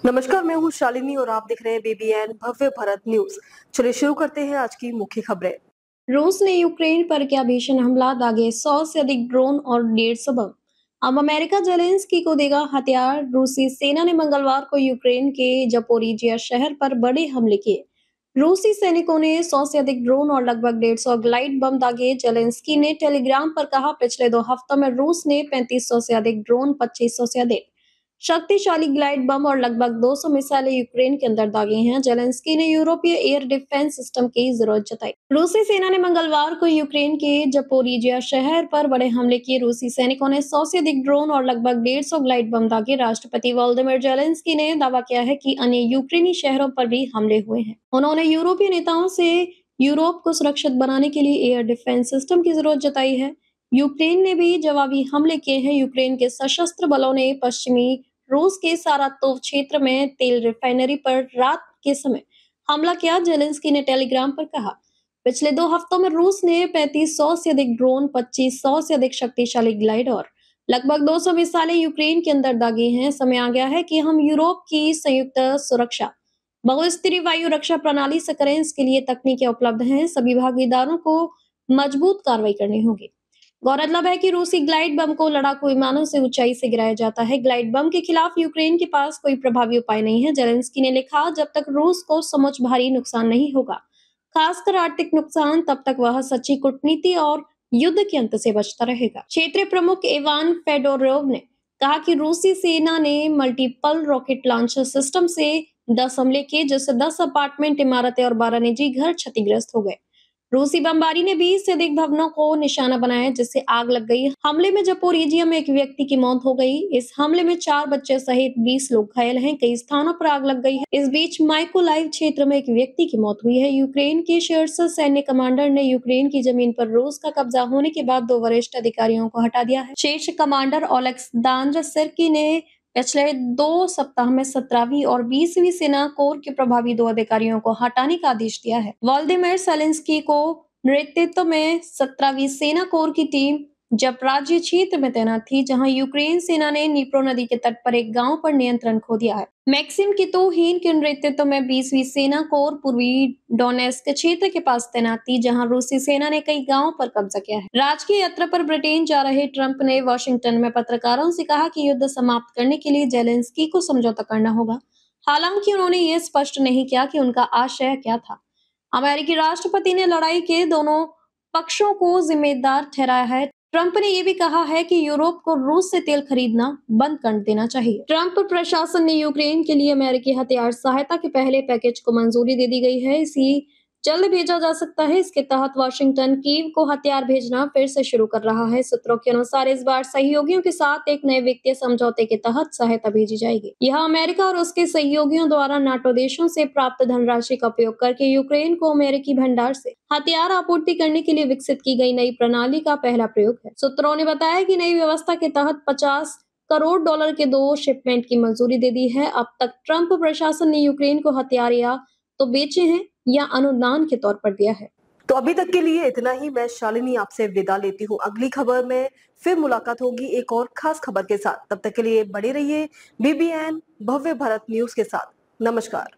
नमस्कार, मैं हूँ शालिनी और आप देख रहे हैं बीबीएन भव्य भारत न्यूज। चलिए शुरू करते हैं आज की मुख्य खबरें। रूस ने यूक्रेन पर किया भीषण हमला, दागे 100 से अधिक ड्रोन और 150 बम। अब अमेरिका जेलेंस्की को देगा हथियार। रूसी सेना ने मंगलवार को यूक्रेन के जपोरिजिया शहर पर बड़े हमले किए। रूसी सैनिकों ने 100 से अधिक ड्रोन और लगभग 150 ग्लाइड बम दागे। जेलेंस्की ने टेलीग्राम पर कहा, पिछले 2 हफ्तों में रूस ने 3500 से अधिक ड्रोन, 2500 से अधिक शक्तिशाली ग्लाइड बम और लगभग 200 मिसाइलें यूक्रेन के अंदर दागी हैं। जेलेंस्की ने यूरोपीय एयर डिफेंस सिस्टम की जरूरत जताई। रूसी सेना ने मंगलवार को यूक्रेन के जपोरिजिया शहर पर बड़े हमले किए। रूसी सैनिकों ने 100 से अधिक ड्रोन और लगभग 150 ग्लाइड बम दागे। राष्ट्रपति वोलोदिमीर जेलेंस्की ने दावा किया है कि अन्य यूक्रेनी शहरों पर भी हमले हुए हैं। उन्होंने यूरोपीय नेताओं से यूरोप को सुरक्षित बनाने के लिए एयर डिफेंस सिस्टम की जरूरत जताई है। यूक्रेन ने भी जवाबी हमले किए हैं। यूक्रेन के सशस्त्र बलों ने पश्चिमी रूस के सारातोव क्षेत्र में तेल रिफाइनरी पर रात के समय हमला किया। जेलेंस्की ने टेलीग्राम पर कहा, पिछले 2 हफ्तों में रूस ने 3500 से अधिक ड्रोन, 2500 से अधिक शक्तिशाली ग्लाइड और लगभग 200 मिसाइलें यूक्रेन के अंदर दागी हैं। समय आ गया है कि हम यूरोप की संयुक्त सुरक्षा बहुस्तरीय वायु रक्षा प्रणाली से करें। इसके लिए तकनीकें उपलब्ध हैं। सभी भागीदारों को मजबूत कार्रवाई करनी होगी। गौरतलब है कि रूसी ग्लाइड बम को लड़ाकू विमानों से ऊंचाई से गिराया जाता है। ग्लाइड बम के खिलाफ यूक्रेन के पास कोई प्रभावी उपाय नहीं है। जेलेंस्की ने लिखा, जब तक रूस को समुच भारी नुकसान नहीं होगा, खासकर आर्थिक नुकसान, तब तक वह सच्ची कूटनीति और युद्ध के अंत से बचता रहेगा। क्षेत्रीय प्रमुख इवान फेडोरोव ने कहा कि रूसी सेना ने मल्टीपल रॉकेट लॉन्चर सिस्टम से 10 हमले किए, जिससे 10 अपार्टमेंट इमारतें और 12 निजी घर क्षतिग्रस्त हो गए। रूसी बमबारी ने 20 से अधिक भवनों को निशाना बनाया, जिससे आग लग गई। हमले में जपोरिजिया में एक व्यक्ति की मौत हो गई। इस हमले में 4 बच्चे सहित 20 लोग घायल हैं। कई स्थानों पर आग लग गई है। इस बीच माइकोलाइव क्षेत्र में एक व्यक्ति की मौत हुई है। यूक्रेन के शीर्ष सैन्य कमांडर ने यूक्रेन की जमीन पर रूस का कब्जा होने के बाद 2 वरिष्ठ अधिकारियों को हटा दिया है। शीर्ष कमांडर ओलेक्सांद्र सिर्की ने पिछले 2 सप्ताह में 17वीं और 20वीं सेना कोर के प्रभावी 2 अधिकारियों को हटाने का आदेश दिया है। वोलोदिमीर जेलेंस्की को नेतृत्व में 17वीं सेना कोर की टीम जपराज्य क्षेत्र में तैनात थी, जहां यूक्रेन सेना ने नीप्रो नदी के तट पर एक गांव पर नियंत्रण खो दिया है। मैक्सिम कितोहीन के नेतृत्व में 20वीं सेना कोर पूर्वी डोनेस्क क्षेत्र के पास तैनात थी, जहां रूसी सेना ने कई गांवों पर कब्जा किया है। राजकीय यात्रा पर ब्रिटेन जा रहे ट्रंप ने वाशिंगटन में पत्रकारों से कहा कि युद्ध समाप्त करने के लिए जेलेंस्की को समझौता करना होगा। हालांकि उन्होंने ये स्पष्ट नहीं किया कि उनका आशय क्या था। अमेरिकी राष्ट्रपति ने लड़ाई के दोनों पक्षों को जिम्मेदार ठहराया है। ट्रंप ने यह भी कहा है कि यूरोप को रूस से तेल खरीदना बंद कर देना चाहिए। ट्रंप प्रशासन ने यूक्रेन के लिए अमेरिकी हथियार सहायता के पहले पैकेज को मंजूरी दे दी गई है। इसी जल्द भेजा जा सकता है। इसके तहत वाशिंगटन कीव को हथियार भेजना फिर से शुरू कर रहा है। सूत्रों के अनुसार इस बार सहयोगियों के साथ एक नए वित्तीय समझौते के तहत सहायता भेजी जाएगी। यह अमेरिका और उसके सहयोगियों द्वारा नाटो देशों से प्राप्त धनराशि का उपयोग करके यूक्रेन को अमेरिकी भंडार से हथियार आपूर्ति करने के लिए विकसित की गई नई प्रणाली का पहला प्रयोग है। सूत्रों ने बताया कि नई व्यवस्था के तहत $50 करोड़ के 2 शिपमेंट की मंजूरी दे दी है। अब तक ट्रंप प्रशासन ने यूक्रेन को हथियार या तो बेचे हैं या अनुदान के तौर पर दिया है। तो अभी तक के लिए इतना ही। मैं शालिनी आपसे विदा लेती हूँ। अगली खबर में फिर मुलाकात होगी एक और खास खबर के साथ। तब तक के लिए बने रहिए बीबीएन भव्य भारत न्यूज के साथ। नमस्कार।